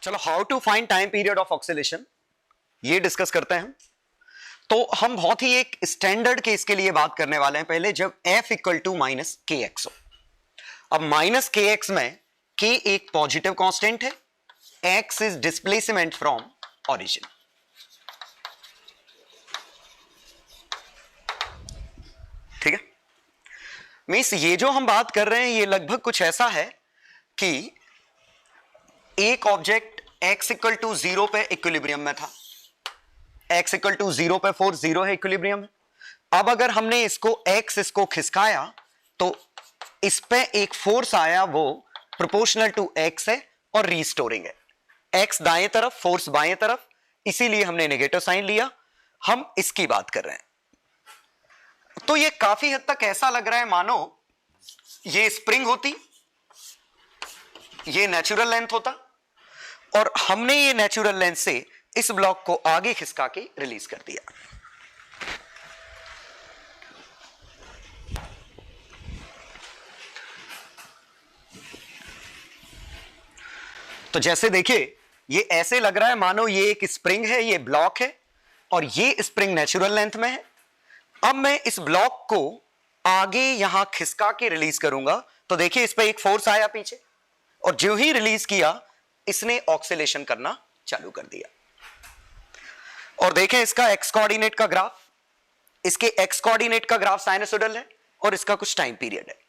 चलो how to find time period of oscillation ये discuss करते हैं। तो हम बहुत ही एक स्टैंडर्ड केस के लिए बात करने वाले हैं पहले, जब f equal to minus K x हो। अब माइनस के एक्स में k एक पॉजिटिव कांस्टेंट है, x is displacement from origin. ठीक है, मींस ये जो हम बात कर रहे हैं ये लगभग कुछ ऐसा है कि एक ऑब्जेक्ट x इक्वल टू 0 पे इक्विलिब्रियम में था, x इक्वल टू 0 पे फोर्स 0 है, इक्विलिब्रियम है। अब अगर हमने इसको खिसकाया तो इस पे एक फोर्स आया, वो प्रोपोर्शनल टू x है और रीस्टोरिंग है। x दाएं तरफ, फोर्स बाएं तरफ, इसीलिए हमने नेगेटिव साइन लिया। हम इसकी बात कर रहे हैं तो ये काफी हद तक ऐसा लग रहा है मानो ये स्प्रिंग होती, ये नेचुरल लेंथ होता और हमने ये नेचुरल लेंथ से इस ब्लॉक को आगे खिसका के रिलीज कर दिया। तो जैसे देखिए ये ऐसे लग रहा है मानो ये एक स्प्रिंग है, ये ब्लॉक है और ये स्प्रिंग नेचुरल लेंथ में है। अब मैं इस ब्लॉक को आगे यहां खिसका के रिलीज करूंगा तो देखिए इस पे एक फोर्स आया पीछे और जो ही रिलीज किया इसने ऑक्सीलेशन करना चालू कर दिया। और देखें इसका एक्स कोऑर्डिनेट का ग्राफ, इसके एक्स कोऑर्डिनेट का ग्राफ साइनसोइडल है और इसका कुछ टाइम पीरियड है।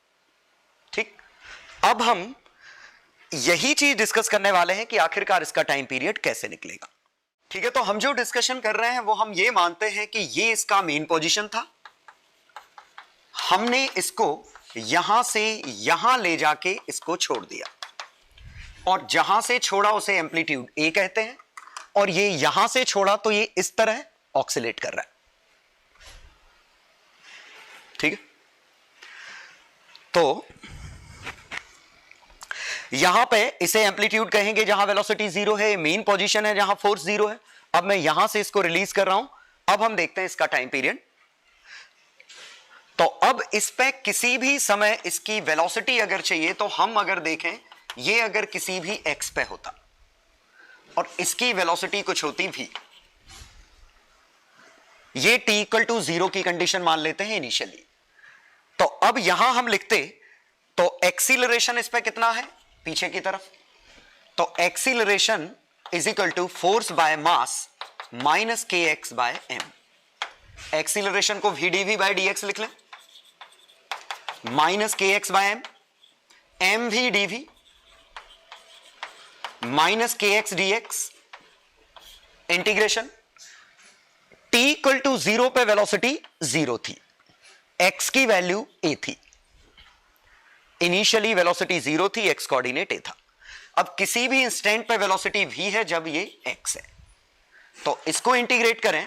ठीक, अब हम यही चीज डिस्कस करने वाले हैं कि आखिरकार इसका टाइम पीरियड कैसे निकलेगा। ठीक है, तो हम जो डिस्कशन कर रहे हैं वो हम ये मानते हैं कि ये इसका मेन पोजीशन था, हमने इसको यहां से यहां ले जाके इसको छोड़ दिया और जहां से छोड़ा उसे एम्पलीट्यूड ए कहते हैं और ये यहां से छोड़ा तो ये इस तरह ऑक्सीलेट कर रहा है। ठीक है, तो यहां पे इसे एम्पलीट्यूड कहेंगे जहां वेलोसिटी 0 है, मेन पोजीशन है जहां फोर्स 0 है। अब मैं यहां से इसको रिलीज कर रहा हूं। अब हम देखते हैं इसका टाइम पीरियड। तो अब इस पे किसी भी समय इसकी वेलोसिटी अगर चाहिए तो हम अगर देखें ये अगर किसी भी x पे होता और इसकी वेलोसिटी कुछ होती भी, ये t इक्वल टू 0 की कंडीशन मान लेते हैं इनिशियली। तो अब यहां हम लिखते तो एक्सीलरेशन इस पे कितना है पीछे की तरफ, तो acceleration is equal to force by mass minus K X by M. Acceleration को V D V by D X लिख लें, minus K X by M, M V D V minus K X D X, integration t equal to 0 पे velocity 0 थी, x की value a थी, initially velocity 0 थी, x coordinate a था। अब किसी भी इंस्टेंट पे वेलोसिटी v है जब ये x है, तो इसको इंटीग्रेट करें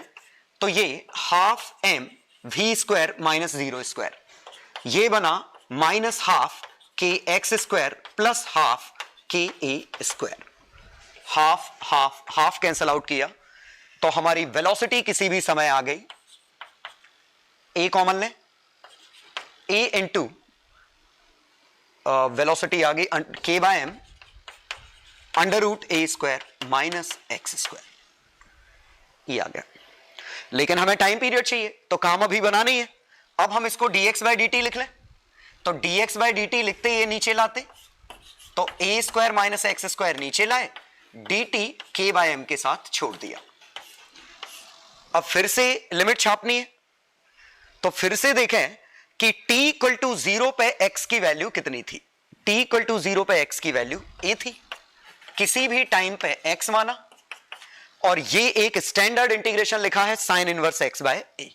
तो ये half m v square minus 0 square, ये बना minus half K X square plus half K A square. Half half half cancel out किया तो हमारी वेलोसिटी किसी भी समय आ गई, a कॉमन लें, a इंटू वेलोसिटी आ गई k by M under root A square minus X square, ये आ गया। लेकिन हमें टाइम पीरियड चाहिए तो काम अभी बनानी है। अब हम इसको dx बाई dt लिख लें, तो dx बाई dt लिखते ये नीचे लाते तो a square minus X square नीचे लाए, dt k बाय एम के साथ छोड़ दिया। अब फिर से लिमिट छापनी है तो फिर से देखें कि t इक्वल टू 0 पे x की वैल्यू कितनी थी, t इक्वल टू 0 पे x की वैल्यू a थी, किसी भी टाइम पे x माना और ये एक स्टैंडर्ड इंटीग्रेशन लिखा है sine inverse x by a,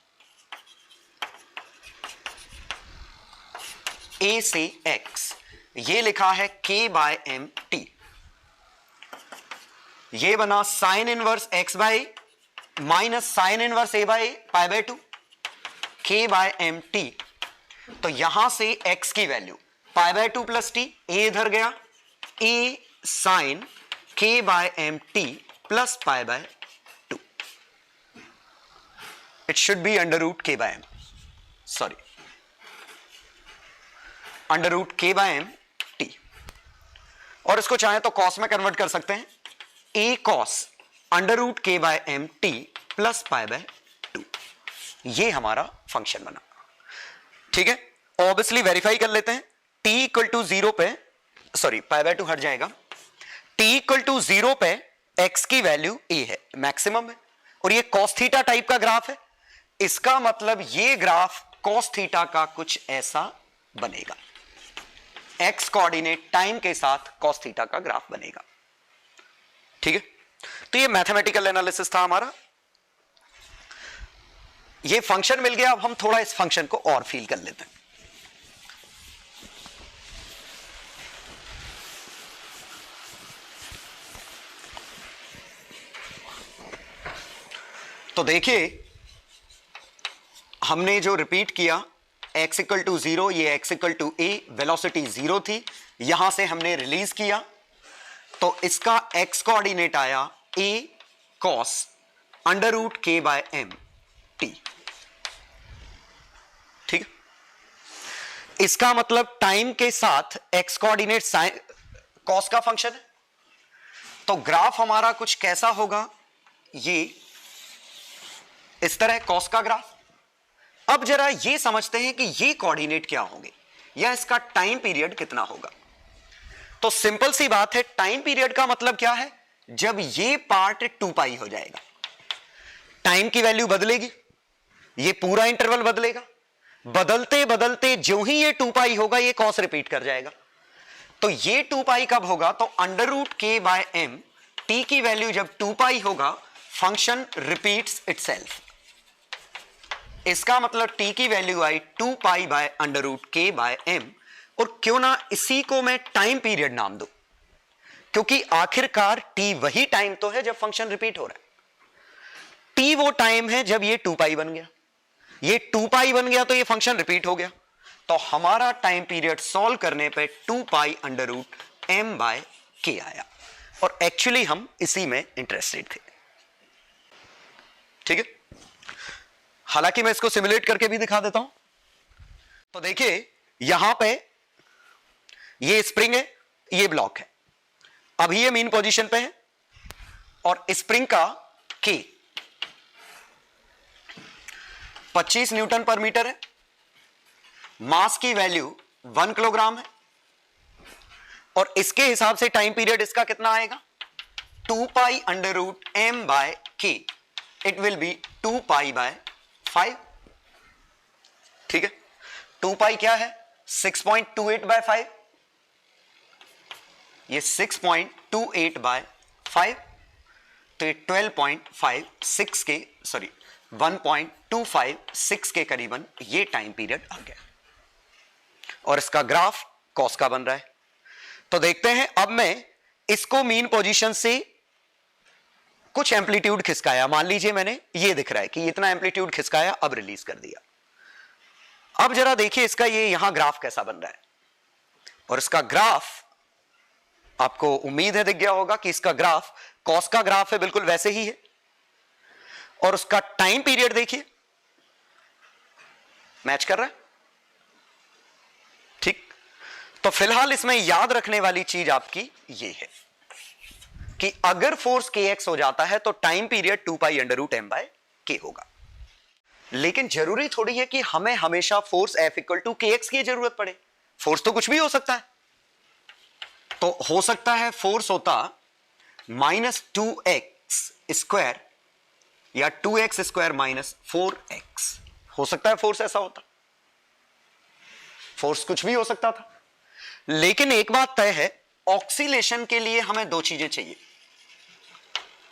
a से x, ये लिखा है k बाय एम टी, ये बना sine inverse x by minus sine inverse a by pi by 2 k by M T. तो यहां से x की value pi by 2 plus T, a इधर गया, a sine k by M T plus pi by 2, it should be under root k by M, sorry under root k by M T. और इसको चाहे तो cos में convert कर सकते हैं, A cos under root K by M T plus pi by 2, ये हमारा फंक्शन बना। ठीक है, ऑब्वियसली वेरीफाई कर लेते हैं। t इक्वल टू 0 पे, सॉरी पाई बाय 2 हट जाएगा, t इक्वल टू 0 पे x की वैल्यू a है, मैक्सिमम है, और ये cos थीटा टाइप का ग्राफ है। इसका मतलब ये ग्राफ cos थीटा का कुछ ऐसा बनेगा, x कोऑर्डिनेट टाइम के साथ cos थीटा का ग्राफ बनेगा। ठीक है, तो ये मैथमेटिकल एनालिसिस था हमारा, ये फंक्शन मिल गया। अब हम थोड़ा इस फंक्शन को और फील कर लेते हैं। तो देखिए, हमने जो रिपीट किया x इक्वल टू 0, ये x equal to a, velocity 0 थी, यहां से हमने रिलीज किया, तो इसका x कोऑर्डिनेट आया a cos under root k by M T. ठीक है, इसका मतलब टाइम के साथ x कोऑर्डिनेट cos का फंक्शन है, तो ग्राफ हमारा कुछ कैसा होगा, ये इस तरह cos का ग्राफ। अब जरा ये समझते हैं कि ये कोऑर्डिनेट क्या होंगे या इसका टाइम पीरियड कितना होगा। तो सिंपल सी बात है, टाइम पीरियड का मतलब क्या है, जब ये पार्ट 2 पाई हो जाएगा, टाइम की वैल्यू बदलेगी, ये पूरा इंटरवल बदलेगा, बदलते बदलते जो ही ये 2 पाई होगा ये cos रिपीट कर जाएगा। तो ये 2 पाई कब होगा, तो under root K by M T की वैल्यू जब 2 पाई होगा, फंक्शन रिपीट्स इटसेल्फ। इसका मतलब t की वैल्यू आई 2 pi by under root K by M, और क्यों ना इसी को मैं टाइम पीरियड नाम दूं, क्योंकि आखिरकार t वही टाइम तो है जब फंक्शन रिपीट हो रहा है। t वो टाइम है जब ये 2 पाई बन गया, ये 2 पाई बन गया तो ये फंक्शन रिपीट हो गया। तो हमारा टाइम पीरियड सॉल्व करने पे 2 pi under root M by K आया, और एक्चुअली हम इसी में इंटरेस्टेड थे। ठीक है, हालांकि मैं इसको सिमुलेट करके भी दिखा देता हूं। तो देखिए, यहां पे ये स्प्रिंग है, ये ब्लॉक है, अभी ये मीन पोजीशन पे है, और स्प्रिंग का के 25 न्यूटन पर मीटर है, मास की वैल्यू 1 किलोग्राम है, और इसके हिसाब से टाइम पीरियड इसका कितना आएगा, 2 pi under root M by K, it will be 2 pi by 5। ठीक है, 2 पाई क्या है, 6.28 बाय 5, ये 6.28 बाय 5, तो ये 12.56 के, सॉरी 1.256 के करीबन ये टाइम पीरियड आ गया, और इसका ग्राफ कॉस का बन रहा है। तो देखते हैं, अब मैं इसको मीन पोजीशन से कुछ एम्पलीट्यूड खिसकाया, मान लीजिए मैंने ये दिख रहा है कि इतना एम्पलीट्यूड खिसकाया, अब रिलीज कर दिया। अब जरा देखिए इसका ये यहां ग्राफ कैसा बन रहा है, और इसका ग्राफ आपको उम्मीद है दिख गया होगा कि इसका ग्राफ कॉस का ग्राफ है, बिल्कुल वैसे ही है, और उसका टाइम पीरियड देखिए मैच कर रहा है। ठीक, तो फिलहाल इसमें याद रखने वाली चीज आपकी ये है कि अगर फोर्स kx हो जाता है तो time period 2 pi under root M by K होगा। लेकिन जरूरी थोड़ी है कि हमें हमेशा force F equal to kx की जरूरत पड़े, फोर्स तो कुछ भी हो सकता है। तो हो सकता है फोर्स होता -2x स्क्वायर या 2x स्क्वायर माइनस 4x, हो सकता है फोर्स ऐसा होता, फोर्स कुछ भी हो सकता था। लेकिन एक बात तय है, ऑक्सीलेशन के लिए हमें 2 चीजें चाहिए।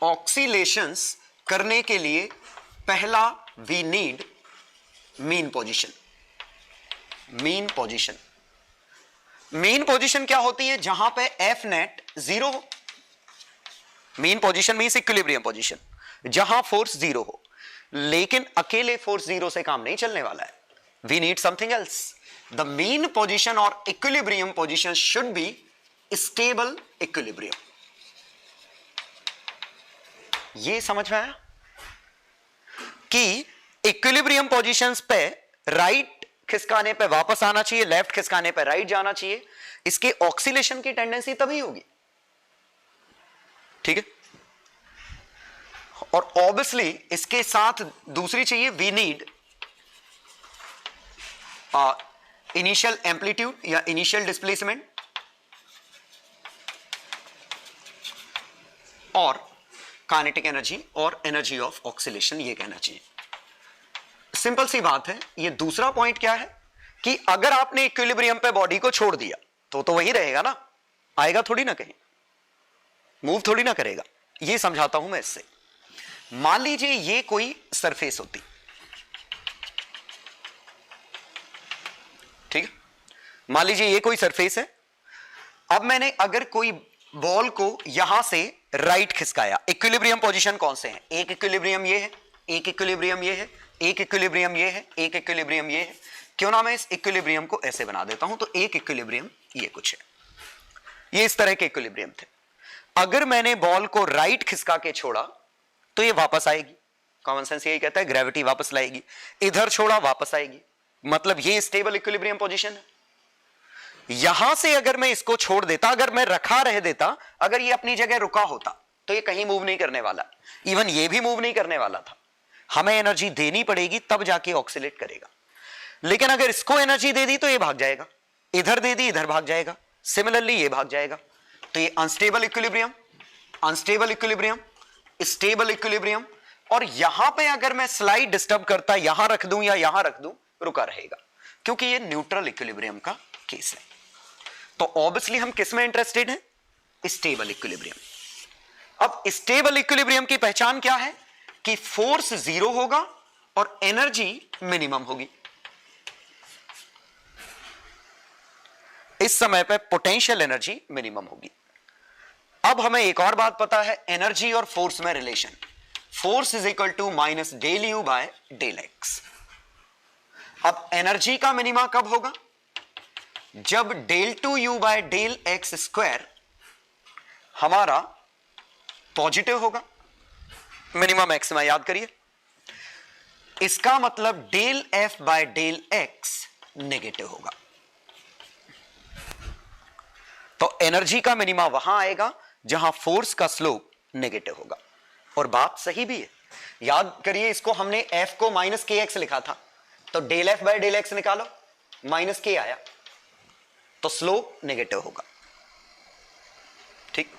ऑक्सीलेशंस करने के लिए पहला, we need mean position. Mean position, mean position क्या होती है, जहां पे एफ नेट 0 हो। Mean position means equilibrium position, जहां फोर्स 0 हो। लेकिन अकेले फोर्स 0 से काम नहीं चलने वाला है, we need something else. The mean position और equilibrium position should be stable equilibrium. ये समझ में आया कि इक्विलिब्रियम पोजीशंस पे राइट खिसकाने पे वापस आना चाहिए, लेफ्ट खिसकाने पे राइट जाना चाहिए। इसके ऑक्सीलेशन की टेंडेंसी तभी होगी। ठीक है, और ऑब्वियसली इसके साथ दूसरी चाहिए, वी नीड इनिशियल एम्पलीट्यूड या इनिशियल डिस्प्लेसमेंट और काइनेटिक एनर्जी और एनर्जी ऑफ ऑक्सीलेशन, ये कहना चाहिए। सिंपल सी बात है। ये दूसरा पॉइंट क्या है कि अगर आपने इक्विलिब्रियम पे बॉडी को छोड़ दिया तो वही रहेगा ना, आएगा थोड़ी ना कहीं, मूव थोड़ी ना करेगा। ये समझाता हूं मैं इससे। मान लीजिए ये कोई सरफेस होती, ठीक है, मान लीजिए ये कोई सरफेस है। अब मैंने अगर कोई बॉल को यहां से राइट खिसकाया, इक्विलिब्रियम पोजीशन कौन से हैं? एक इक्विलिब्रियम ये है, एक इक्विलिब्रियम ये है, एक इक्विलिब्रियम ये है, एक इक्विलिब्रियम ये है। क्यों ना मैं इस इक्विलिब्रियम को ऐसे बना देता हूं, तो एक इक्विलिब्रियम ये कुछ है, ये इस तरह के इक्विलिब्रियम थे। अगर मैंने बॉल को राइट खिसका के छोड़ा तो ये वापस आएगी, कॉमन सेंस यही कहता है, ग्रेविटी वापस लाएगी। इधर छोड़ा वापस आएगी, मतलब ये स्टेबल इक्विलिब्रियम पोजीशन है। यहां से अगर मैं इसको छोड़ देता, अगर मैं रखा रह देता, अगर ये अपनी जगह रुका होता तो ये कहीं मूव नहीं करने वाला, इवन ये भी मूव नहीं करने वाला था। हमें एनर्जी देनी पड़ेगी तब जाके ऑक्सीलेट करेगा। लेकिन अगर इसको एनर्जी दे दी तो ये भाग जाएगा, इधर दे दी इधर भाग जाएगा, सिमिलरली ये भाग जाएगा। तो ये unstable equilibrium, unstable equilibrium, stable equilibrium. और यहां पे अगर मैं स्लाइड डिस्टर्ब करता, यहां रख दूं या यहां रख दूं, रुका रहेगा, क्योंकि ये न्यूट्रल इक्विलिब्रियम का केस है। तो ऑब्वियसली हम किस में इंटरेस्टेड हैं? Stable equilibrium. अब स्टेबल इक्विलिब्रियम की पहचान क्या है कि फोर्स जीरो होगा और एनर्जी मिनिमम होगी। इस समय पे पोटेंशियल एनर्जी मिनिमम होगी। अब हमें एक और बात पता है, एनर्जी और फोर्स में relation, force is equal to minus del U by del X. अब एनर्जी का मिनिमा कब होगा? जब del two U by del X square हमारा पॉजिटिव होगा, मिनिमम मैक्सिमा याद करिए। इसका मतलब del F by del X negative होगा। तो एनर्जी का मिनिमा वहां आएगा जहां फोर्स का स्लोप नेगेटिव होगा। और बात सही भी है, याद करिए, इसको हमने एफ को माइनस के एक्स लिखा था, तो del F by del X निकालो, माइनस के आया, तो स्लोप नेगेटिव होगा। ठीक,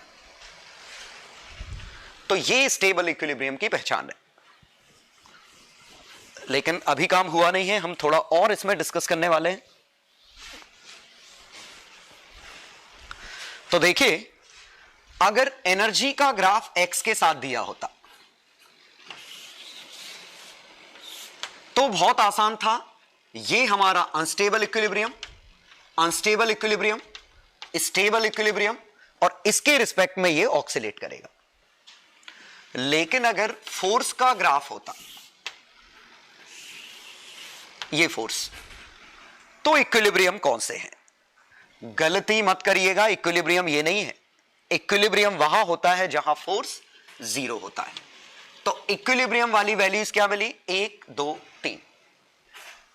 तो ये स्टेबल इक्विलिब्रियम की पहचान है। लेकिन अभी काम हुआ नहीं है, हम थोड़ा और इसमें डिस्कस करने वाले हैं। तो देखिए, अगर एनर्जी का ग्राफ एक्स के साथ दिया होता तो बहुत आसान था। ये हमारा unstable equilibrium, unstable equilibrium, stable equilibrium, और इसके रिस्पेक्ट में ये ऑक्सीलेट करेगा। लेकिन अगर फोर्स का ग्राफ होता, ये फोर्स, तो इक्विलिब्रियम कौन से हैं? गलती मत करिएगा, इक्विलिब्रियम ये नहीं है। इक्विलिब्रियम वहां होता है जहां फोर्स जीरो होता है। तो इक्विलिब्रियम वाली वैल्यूज क्या मिली? 1 2 3,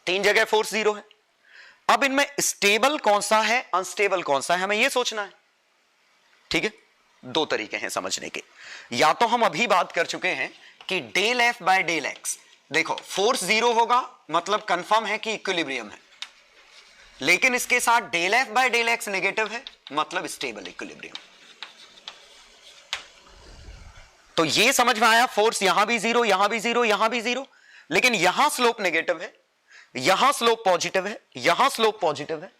तीन जगह फोर्स जीरो है। अब इनमें स्टेबल कौन सा है, अनस्टेबल कौन सा है, हमें यह सोचना है। ठीक है, दो तरीके हैं समझने के। या तो हम अभी बात कर चुके हैं कि del F by del X, देखो फोर्स जीरो होगा मतलब कंफर्म है कि इक्विलिब्रियम है, लेकिन इसके साथ del F by del X negative है, मतलब स्टेबल इक्विलिब्रियम। तो ये समझ में आया, फोर्स यहां भी जीरो, यहां भी जीरो, यहां भी जीरो, लेकिन यहां स्लोप नेगेटिव है, यहां स्लोप पॉजिटिव है, यहां स्लोप पॉजिटिव है।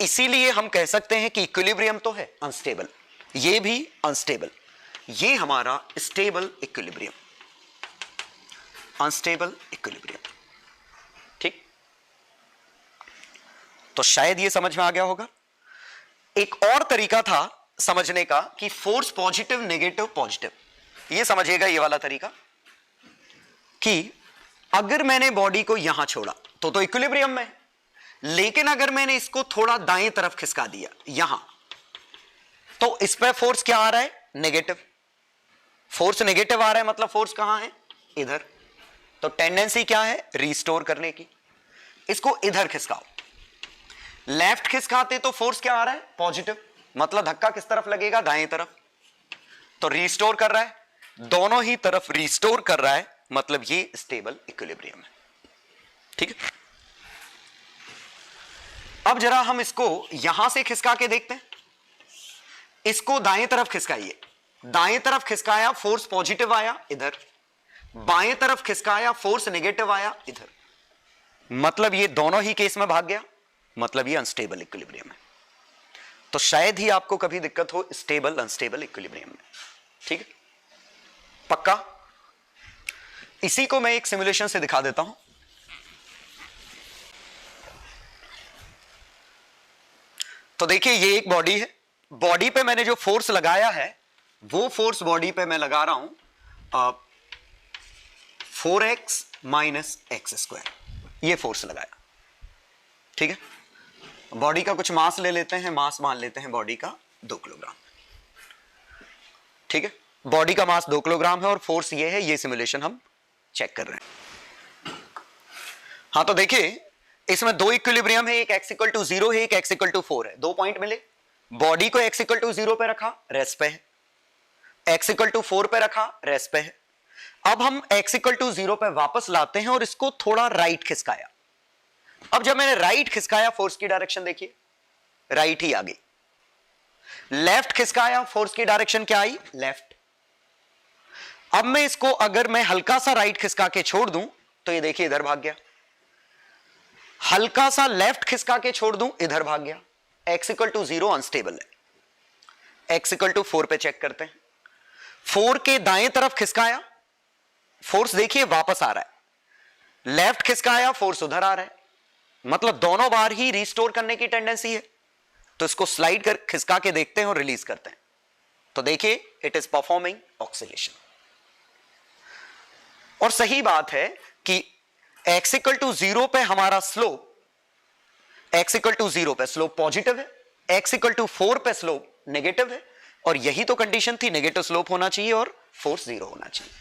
इसीलिए हम कह सकते हैं कि इक्विलिब्रियम तो है अनस्टेबल, ये भी अनस्टेबल। ये हमारा स्टेबल इक्विलिब्रियम, अनस्टेबल इक्विलिब्रियम। ठीक, तो शायद ये समझ में आ गया होगा। एक और तरीका था समझने का कि फोर्स पॉजिटिव नेगेटिव पॉजिटिव, ये समझिएगा, ये वाला तरीका कि अगर मैंने बॉडी को यहां छोड़ा तो इक्विलिब्रियम में, लेकिन अगर मैंने इसको थोड़ा दाएं तरफ खिसका दिया यहां, तो इस पर फोर्स क्या आ रहा है? नेगेटिव। फोर्स नेगेटिव आ रहा है मतलब फोर्स कहां है? इधर। तो टेंडेंसी क्या है? रीस्टोर करने की। इसको इधर खिसकाओ, लेफ्ट खिसकाते तो फोर्स क्या आ रहा है? पॉजिटिव, मतलब धक्का किस तरफ लगेगा? दाएं तरफ। तो रीस्टोर कर रहा है। दोनों ही तरफ रिस्टोर कर रहा है, मतलब ये स्टेबल इक्विलिब्रियम है। ठीक है, अब जरा हम इसको यहां से खिसका के देखते हैं। इसको दाएं तरफ खिसकाइए, दाएं तरफ खिसकाया फोर्स पॉजिटिव आया इधर, बाएं तरफ खिसकाया फोर्स नेगेटिव आया इधर, मतलब ये दोनों ही केस में भाग गया, मतलब ये अनस्टेबल इक्विलिब्रियम है। तो शायद ही आपको कभी दिक्कत हो स्टेबल अनस्टेबल इक्विलिब्रियम में। ठीक है, पक्का? इसी को मैं एक सिमुलेशन से दिखा देता हूं। तो देखिए ये एक बॉडी है, बॉडी पे मैंने जो फोर्स लगाया है वो फोर्स बॉडी पे मैं लगा रहा हूं 4x माइनस एक्स स्क्वायर, ये फोर्स लगाया। ठीक है, बॉडी का कुछ मास ले लेते हैं, मास मान लेते हैं बॉडी का 2 किलोग्राम। ठीक है, बॉडी का मास 2 किलोग्राम है और फोर्स ये है, ये सिमुलेशन हम चेक कर रहे हैं। हाँ तो देखिए इसमें दो इक्विलिब्रियम है, एक x इक्वल टू 0 है, एक x इक्वल टू 4 है। 2 पॉइंट मिले, बॉडी को x इक्वल टू 0 पे रखा, रेस्ट पे है, x इक्वल टू 4 पे रखा, रेस्ट पे है। अब हम x इक्वल टू 0 पे वापस लाते हैं और इसको थोड़ा राइट खिसकाया। अब जब मैंने राइट खिसकाया फोर्स की डायरेक्शन देखिए राइट ही आ गई, लेफ्ट खिसकाया फोर्स की डायरेक्शन क्या आई, लेफ्ट। अब मैं इसको अगर मैं हल्का सा राइट खिसका के छोड़ दूं तो ये देखिए इधर भाग गया, हल्का सा लेफ्ट खिसका के छोड़ दूं इधर भाग गया। x इक्वल टू 0 अनस्टेबल है, x इक्वल टू 4 पे चेक करते हैं। 4 के दाएं तरफ खिसकाया, फोर्स देखिए वापस आ रहा है, लेफ्ट खिसकाया फोर्स उधर आ रहा है, मतलब दोनों बार ही रिस्टोर करने की टेंडेंसी है। तो इसको स्लाइड कर खिसका के देखते हैं और रिलीज करते हैं। तो देखिए इट इज परफॉर्मिंग ऑक्सीलेशन। और सही बात है कि x इक्वल टू 0 पे हमारा स्लोप, x इक्वल टू 0 पे स्लोप पॉजिटिव है, x इक्वल टू 4 पे स्लोप नेगेटिव है, और यही तो कंडीशन थी, नेगेटिव स्लोप होना चाहिए और फोर्स 0 होना चाहिए।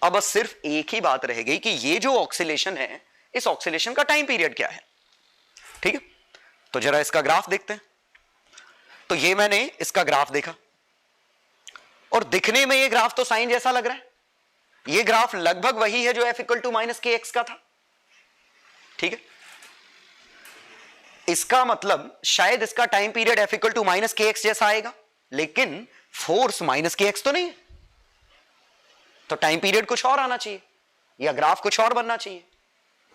अब बस सिर्फ एक ही बात रह गई कि ये जो ऑक्सीलेशन है, इस ऑक्सीलेशन का टाइम पीरियड क्या है। ठीक है, तो जरा इसका ग्राफ देखते हैं। तो ये मैंने इसका ग्राफ देखा और दिखने में ये ग्राफ तो साइन जैसा लग रहा है, ये ग्राफ लगभग वही है जो f equal to minus K X का था। ठीक है, इसका मतलब शायद इसका time period f equal to minus K X जैसा आएगा, लेकिन फोर्स माइनस के एक्स तो नहीं है, तो टाइम पीरियड कुछ और आना चाहिए या ग्राफ कुछ और बनना चाहिए।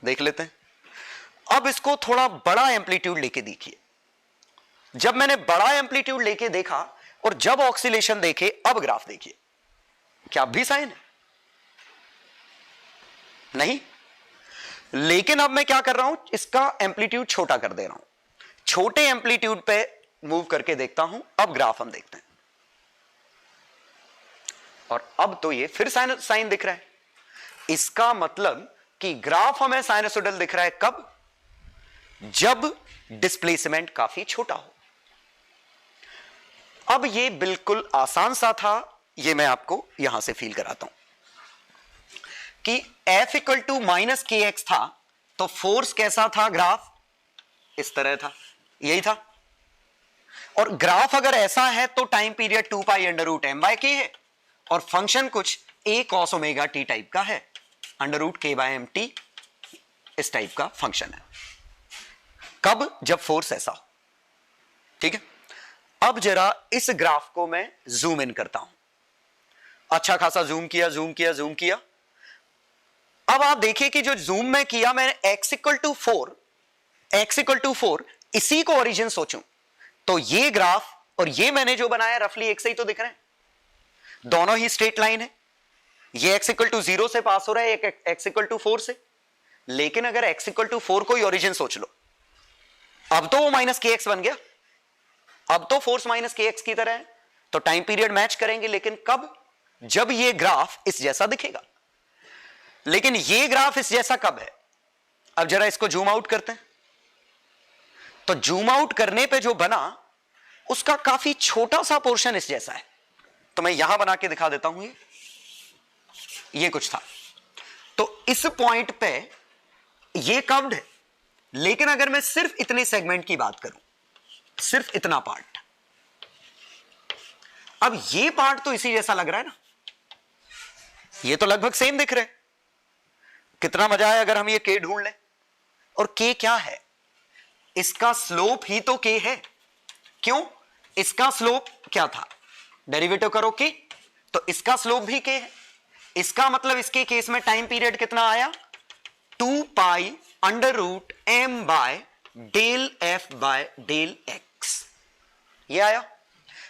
देख लेते हैं। अब इसको थोड़ा बड़ा एम्पलीट्यूड लेके देखिए। जब मैंने बड़ा एम्पलीट्यूड लेके देखा और जब ऑक्सीलेशन देखे, अब ग्राफ देखिए, क्या अब भी साइन है? नहीं, लेकिन अब मैं क्या कर रहा हूं, इसका एम्पलीट्यूड छोटा कर दे रहा हूं, छोटे एम्पलीट्यूड पे मूव करके देखता हूं। अब ग्राफ हम देखते हैं और अब तो ये फिर साइन दिख रहा है। इसका मतलब कि ग्राफ हमें साइनसोइडल दिख रहा है कब, जब डिस्प्लेसमेंट काफी छोटा हो। अब ये बिल्कुल आसान सा था, ये मैं आपको यहां से फील कराता हूं कि F equal to minus K x था तो फोर्स कैसा था, ग्राफ इस तरह था, यही था। और ग्राफ अगर ऐसा है तो time period 2 pi under root M by K है और फंक्शन कुछ a cos omega T type का है, under root K by M T इस टाइप का फंक्शन है। कब, जब फोर्स ऐसा हो। ठीक है, अब जरा इस ग्राफ को मैं जूम इन करता हूं। अच्छा खासा जूम किया, जूम किया, जूम किया। अब आप देखिए कि जो जूम में किया मैंने x equal to 4, x equal to 4, इसी को ओरिजिन सोचूं तो ये ग्राफ और ये मैंने जो बनाया रफली एक से ही तो दिख रहे हैं, दोनों ही स्ट्रेट लाइन है। ये x इक्वल टू 0 से पास हो रहा है, एक x इक्वल टू 4 से। लेकिन अगर x इक्वल टू 4 को ही ओरिजिन सोच लो, अब तो वो माइनस के एक्स बन गया, अब तो फोर्स माइनस के एक्स की तरह है, तो टाइम पीरियड मैच करेंगे। लेकिन कब, जब ये ग्राफ इस जैसा दिखेगा। लेकिन ये ग्राफ इस जैसा कब है? अब जरा इसको जूम आउट करते हैं। तो जूम आउट करने पे जो बना उसका काफी छोटा सा पोर्शन इस जैसा है, तो मैं यहां बना के दिखा देता हूं। ये कुछ था, तो इस पॉइंट पे ये कर्व्ड है। लेकिन अगर मैं सिर्फ इतने सेगमेंट की बात करूं, सिर्फ इतना पार्ट, अब ये पार्ट तो इसी जैसा लग रहा है ना, ये तो लगभग सेम दिख रहे। कितना मजा आया अगर हम ये k ढूंढ लें। और k क्या है? इसका स्लोप ही तो k है। क्यों? इसका स्लोप क्या था? डेरिवेटिव करो k, तो इसका स्लोप भी k है। इसका मतलब इसके केस में टाइम पीरियड कितना आया? 2 pi under root m by del f by del x, ये आया।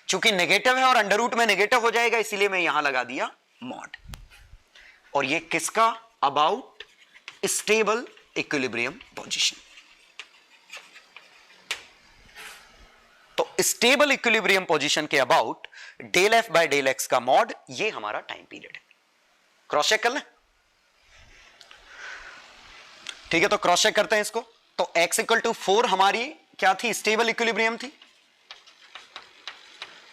चूंकि नेगेटिव है और अंडर रूट में नेगेटिव हो जाएगा, इसीलिए मैं यहां लगा दिया मॉड। और ये किसका? About stable equilibrium position. तो स्टेबल इक्विलिब्रियम पोजीशन के about del F by del X का मॉड, ये हमारा टाइम पीरियड है। क्रॉस चेक कर लें। ठीक है, तो क्रॉस चेक करते हैं इसको। तो x इक्वल टू 4 हमारी क्या थी? स्टेबल इक्विलिब्रियम थी।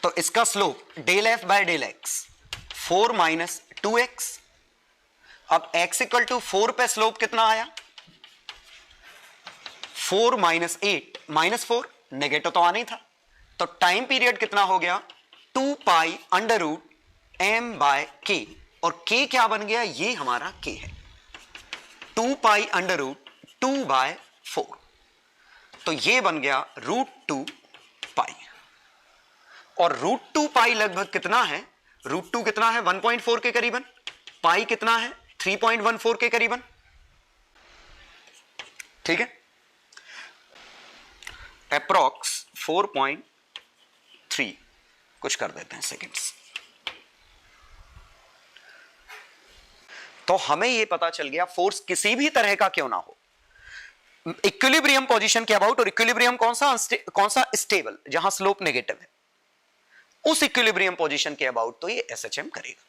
तो इसका slope del F by del X 4 minus 2x। अब x इक्वल टू 4 पे स्लोप कितना आया? 4 माइनस 8, माइनस 4, नेगेटिव तो आना ही था। तो टाइम पीरियड कितना हो गया? 2 pi under root m by k। और k क्या बन गया? ये हमारा k है, 2 पाई अंडर रूट 2 बाय 4। तो ये बन गया √2 पाई। और √2 पाई लगभग कितना है? √2 कितना है? 1.4 के करीबन। पाई कितना है? 3.14 के करीबन। ठीक है, अप्रॉक्स 4.3 कुछ कर देते हैं सेकेंड्स। तो हमें यह पता चल गया फोर्स किसी भी तरह का क्यों ना हो, इक्विलिब्रियम पोजीशन के अबाउट। और इक्विलिब्रियम कौन सा? स्टेबल, जहां स्लोप नेगेटिव है, उस इक्विलिब्रियम पोजीशन के अबाउट तो ये SHM करेगा।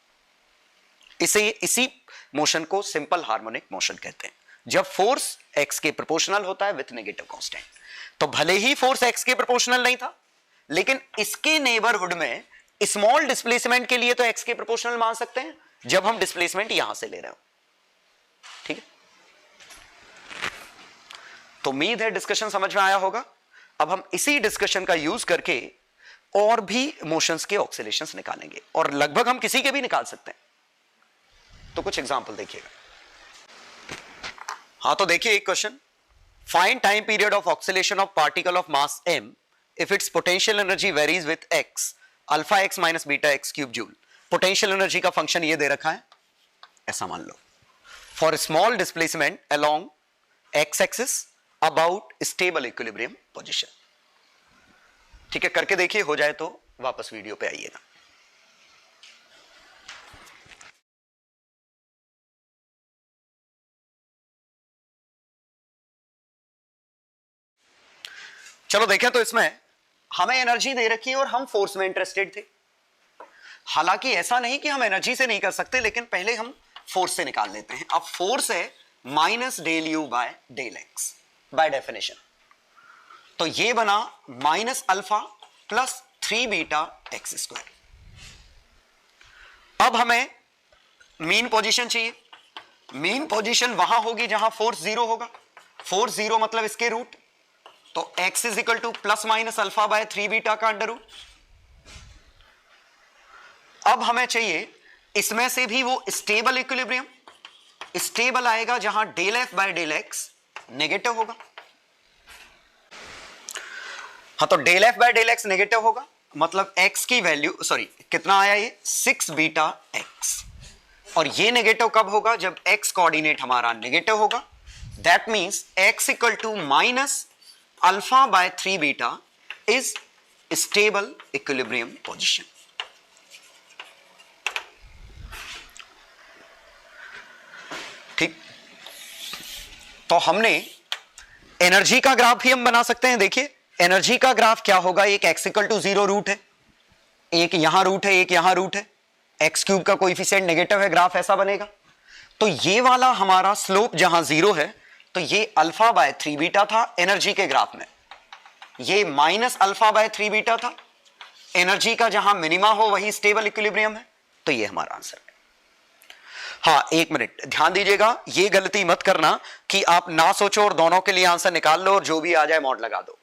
इसी मोशन को सिंपल हार्मोनिक मोशन कहते हैं, जब फोर्स x के प्रोपोर्शनल होता है विथ नेगेटिव कांस्टेंट। तो भले ही फोर्स x के प्रोपोर्शनल नहीं था, लेकिन इसके नेबरहुड में स्मॉल डिस्प्लेसमेंट के लिए तो x के प्रोपोर्शनल मान सकते हैं, जब हम डिस्प्लेसमेंट यहां से ले रहे हो। ठीक है, तो उम्मीद है डिस्कशन समझ में आया होगा। अब हम इसी डिस्कशन का यूज करके और भी मोशंस के ऑक्सीलेशंस निकालेंगे, और लगभग हम किसी के भी निकाल सकते हैं। तो कुछ एग्जांपल देखिएगा। हाँ, तो देखिए एक question, find time period of oscillation of particle of mass m if its potential energy varies with x alpha x minus beta x cube joule. Potential energy का फंक्शन ये दे रखा है, ऐसा मान लो, for small displacement along x axis about stable equilibrium position. ठीक है, करके देखिए, हो जाए तो वापस वीडियो पे आइएगा। चलो देखें, तो इसमें हमें एनर्जी दे रखी है और हम फोर्स में इंटरेस्टेड थे। हालांकि ऐसा नहीं कि हम एनर्जी से नहीं कर सकते, लेकिन पहले हम फोर्स से निकाल लेते हैं। अब फोर्स है minus del U by del X by definition. तो ये बना minus alpha plus 3 beta X square. अब हमें मीन पोजीशन चाहिए। मीन पोजीशन वहां होगी जहां फोर्स 0 होगा। फोर्स 0 मतलब इसके रूट, तो x is equal two plus minus alpha by 3 beta का अंडर रूट। अब हमें चाहिए इसमें से भी वो स्टेबल इक्विलिब्रियम। स्टेबल आएगा जहां del F by del X negative होगा। हाँ, तो del F by del X negative होगा, मतलब x की वैल्यू, सॉरी कितना आया ये? 6 बीटा x। और ये नेगेटिव कब होगा? जब x कोऑर्डिनेट हमारा नेगेटिव होगा। That means x equal to minus alpha by 3 beta is stable equilibrium position. ठीक, तो हमने एनर्जी का ग्राफ भी हम बना सकते हैं। देखिए एनर्जी का ग्राफ क्या होगा? एक x इक्वल टू 0 रूट है, एक यहां रूट है, एक यहां रूट है, एक्स क्यूब का कोएफिशिएंट नेगेटिव है, ग्राफ ऐसा बनेगा। तो ये वाला हमारा स्लोप जहां 0 है, तो ये अल्फा बाय 3 बीटा था एनर्जी के ग्राफ में, ये माइनस अल्फा बाय 3 बीटा था। एनर्जी का जहां मिनिमा हो वही स्टेबल इक्विलिब्रियम है। तो ये हमारा आंसर है। हाँ, एक मिनट ध्यान दीजिएगा, ये गलती मत करना कि आप ना सोचो और दोनों के लिए आंसर निकाल लो और जो भी आ जाए मॉड लगा दो।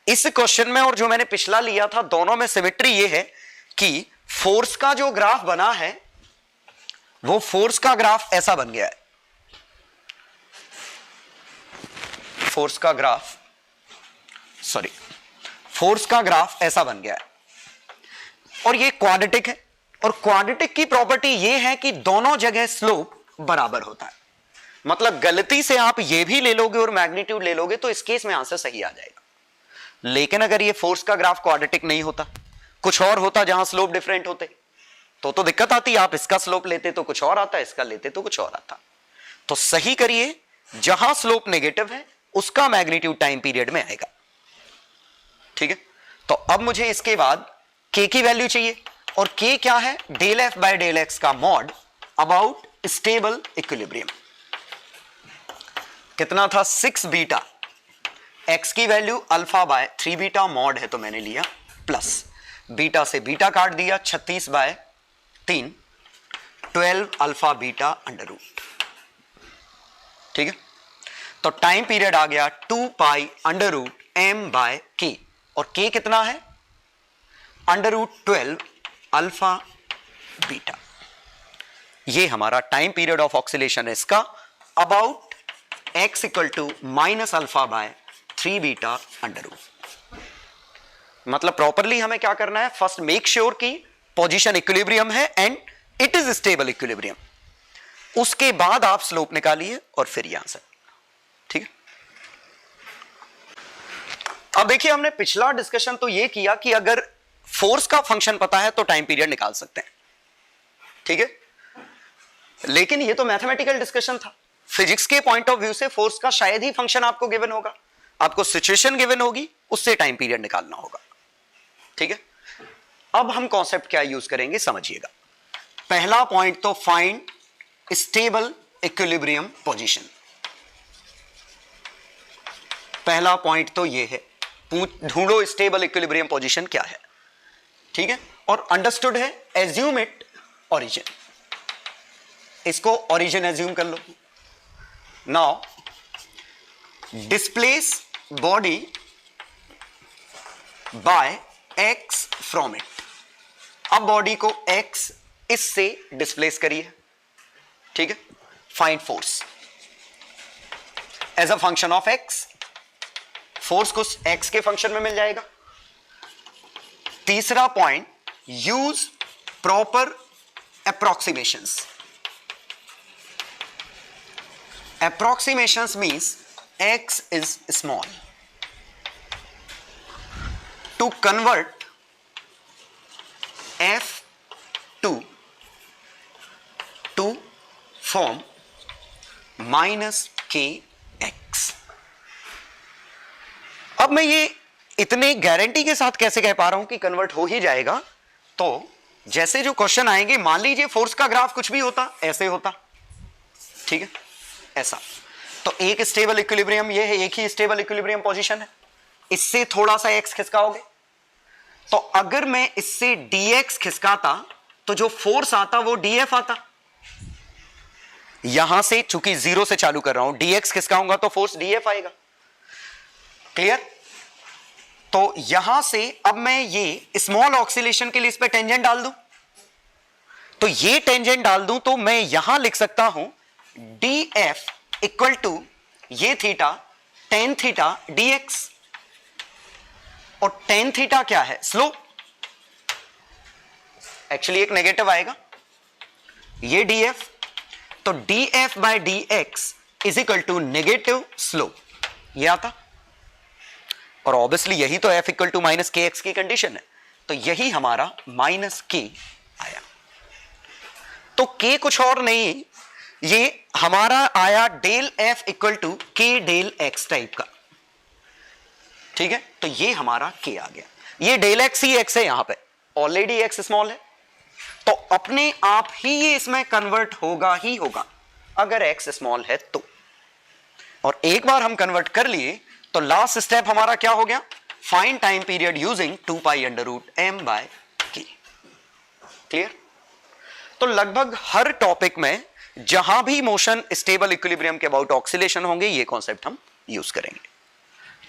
इस क्वेश्चन में और जो मैंने पिछला लिया था, दोनों में सिमेट्री ये है कि फोर्स का जो ग्राफ बना है वो फोर्स का ग्राफ ऐसा बन गया है, फोर्स का ग्राफ ऐसा बन गया है, और ये क्वाड्रेटिक है, और क्वाड्रेटिक की प्रॉपर्टी ये है कि दोनों जगह स्लोप बराबर होता है। मतलब गलती से आप ये भी ले लोगे और मैग्नीट्यूड ले लोगे तो इस केस में आंसर सही आ जाएगा। लेकिन अगर ये फोर्स का ग्राफ क्वाड्रेटिक नहीं होता, कुछ और होता जहां स्लोप डिफरेंट होते, तो दिक्कत आती। आप इसका स्लोप लेते तो कुछ और आता, इसका लेते तो कुछ और आता। तो सही करिए, जहां स्लोप नेगेटिव है उसका मैग्नीट्यूड टाइम पीरियड में आएगा। ठीक है, तो अब मुझे इसके बाद k की वैल्यू चाहिए, और k क्या है? Del F by del X का मॉड अबाउट स्टेबल इक्विलिब्रियम। कितना था? 6 बीटा, x की value alpha by 3 beta, mod है तो मैंने लिया प्लस, बीटा से बीटा काट दिया, 36 by 3, 12 alpha beta under root. ठीक है, तो टाइम पीरियड आ गया 2 pi under root m by k, और k कितना है? Under root 12 alpha beta. ये हमारा टाइम पीरियड ऑफ ऑक्सीलेशन है इसका, about x equal to minus alpha by 3 beta under root. मतलब प्रॉपरली हमें क्या करना है? फर्स्ट मेक श्योर की पोजीशन इक्विलिब्रियम है and it is stable equilibrium, उसके बाद आप स्लोप निकालिए और फिर यहां से। ठीक है, अब देखिए हमने पिछला डिस्कशन तो ये किया कि अगर फोर्स का फंक्शन पता है तो टाइम पीरियड निकाल सकते हैं। ठीक है, लेकिन ये तो मैथमेटिकल डिस्कशन था। फिजिक्स के पॉइंट ऑफ व्यू से फोर्स का शायद ही फंक्शन आपको गिवन होगा, आपको सिचुएशन गिवन होगी, उससे टाइम पीरियड निकालना होगा। ठीक है, अब हम कॉन्सेप्ट क्या यूज करेंगे समझिएगा। पहला पॉइंट तो फाइंड स्टेबल इक्विलिब्रियम पोजीशन। पहला पॉइंट तो ये है, ढूंढो स्टेबल इक्विलिब्रियम पोजीशन क्या है। ठीक है, और अंडरस्टूड है एज्यूम इट ओरिजिन, इसको ओरिजिन एज्यूम कर लो। Now displace body by x from it. अब बॉडी को x इससे डिस्प्लेस करिए। ठीक है, find force as a function of x, force को x के फंक्शन में मिल जाएगा। तीसरा point, use proper approximations. Approximations means x is small. To convert f2 to form minus kx. अब मैं ये इतने गारंटी के साथ कैसे कह पा रहा हूं कि कन्वर्ट हो ही जाएगा? तो जैसे जो क्वेश्चन आएंगे, मान लीजिए फोर्स का ग्राफ कुछ भी होता, ऐसे होता। ठीक है, ऐसा, तो एक स्टेबल इक्विलिब्रियम ये है, एक ही स्टेबल इक्विलिब्रियम पोजीशन है। इससे थोड़ा सा x खिसकाओगे, तो अगर मैं इससे dx खिसकाता तो जो फोर्स आता वो df आता। यहां से चूंकि 0 से चालू कर रहा हूं, dx खिसकाऊंगा तो फोर्स df आएगा। क्लियर? तो यहां से अब मैं ये स्मॉल ऑक्सीलेशन के लिए इस पे टेंजेंट डाल दूं, तो ये टेंजेंट डाल दूं तो मैं यहां लिख सकता हूं df इक्वल टू ये थीटा टेन थीटा dx, और टेन थीटा क्या है? स्लोप। एक्चुअली एक नेगेटिव आएगा, ये df, तो df by dx is equal to negative slope, ये आता। और ऑब्वियसली यही तो f equal to minus K X की कंडीशन है, तो यही हमारा माइनस k आया। तो k कुछ और नहीं, ये हमारा आया del f equal to k डेल x टाइप का। ठीक है, तो ये हमारा k आ गया। ये डेल x ही x है, यहां पे ऑलरेडी x स्मॉल है, तो अपने आप ही ये इसमें कन्वर्ट होगा ही होगा अगर x स्मॉल है तो। और एक बार हम कन्वर्ट कर लिए तो लास्ट स्टेप हमारा क्या हो गया? Find time period using 2 pi under root m by k। Clear? तो लगभग हर टॉपिक में जहां भी मोशन स्टेबल इक्विलिब्रियम के अबाउट ऑक्सीलेशन होंगे, ये कॉन्सेप्ट हम यूज करेंगे।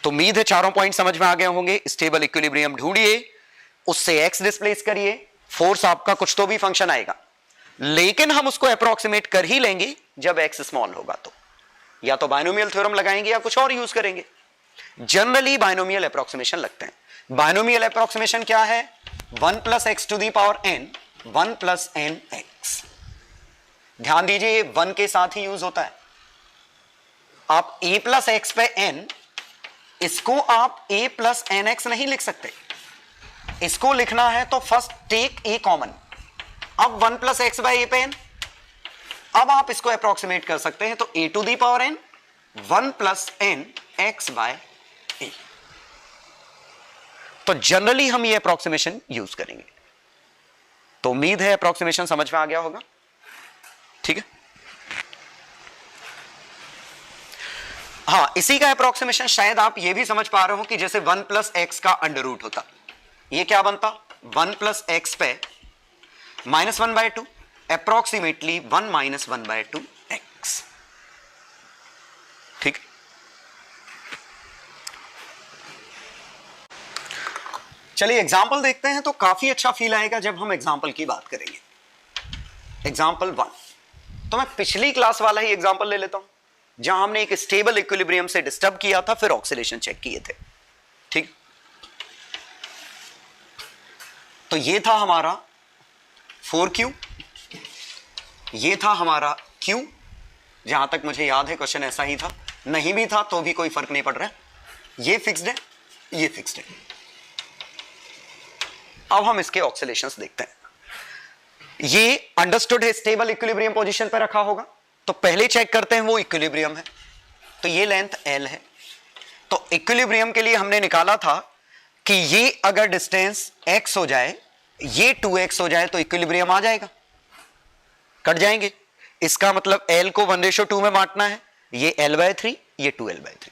तो उम्मीद है चारों पॉइंट समझ में आ गए होंगे। स्टेबल इक्विलिब्रियम ढूंढिए, उससे x डिस्प्लेस करिए, फोर्स आपका कुछ तो भी फंक्शन आएगा, लेकिन हम उसको अप्रोक्सीमेट कर ही लेंगे जब x स्मॉल होगा तो, या तो बाइनोमियल थ्योरम लगाएंगे या कुछ और यूज करेंगे। जनरली बाइनोमियल अप्रोक्सीमेशन लगते हैं। बाइनोमियल अप्रोक्सीमेशन क्या है? 1 plus x to the power n, 1 plus N x. ध्यान दीजिए ये 1 के साथ ही यूज होता है। आप a प्लस एक्स पे n, इसको आप a प्लस एन एक्स नहीं लिख सकते। इसको लिखना है तो फर्स्ट टेक a कॉमन। अब 1 प्लस एक्स बाई ए पे n, अब आप इसको अप्रोक्सीमेट कर सकते हैं तो a to the power n 1 plus N X by A. तो जनरली हम ये अप्रोक्सीमेशन यूज करेंगे। तो उम्मीद है अप्रोक्सीमेशन समझ में आ गया होगा। ठीक है, हां, इसी का अप्रोक्सीमेशन शायद आप ये भी समझ पा रहे हो कि जैसे 1 प्लस एक्स का अंडर रूट होता, ये क्या बनता? 1 प्लस एक्स पे -1 by 2, approximately 1 minus 1 by 2 x. ठीक, चलिए एग्जाम्पल देखते हैं। तो काफी अच्छा फील आएगा जब हम एग्जाम्पल की बात करेंगे। एग्जाम्पल 1, तो मैं पिछली क्लास वाला ही एग्जाम्पल ले लेता हूं, जहां हमने एक स्टेबल इक्विलिब्रियम से डिस्टर्ब किया था, फिर ऑक्सीडेशन चेक किए थे। ठीक, तो ये था हमारा 4q, ये था हमारा q। जहां तक मुझे याद है क्वेश्चन ऐसा ही था, नहीं भी था तो भी कोई फर्क नहीं पड़ रहा है। ये फिक्स्ड है, ये फिक्स्ड है। अब हम इसके ऑक्सीलेशंस देखते हैं। ये अंडरस्टूड है, स्टेबल इक्विलिब्रियम पोजीशन पर रखा होगा। तो पहले चेक करते हैं वो इक्विलिब्रियम है। तो ये लेंथ l है। तो इक्विलिब्रियम के लिए हमने निकाला था कि ये अगर डिस्टेंस x हो जाए, ये 2x हो जाए तो इक्विलिब्रियम आ जाएगा, कट जाएंगे। इसका मतलब l को 1:2 में बांटना है, ये l/3, ये 2l/3।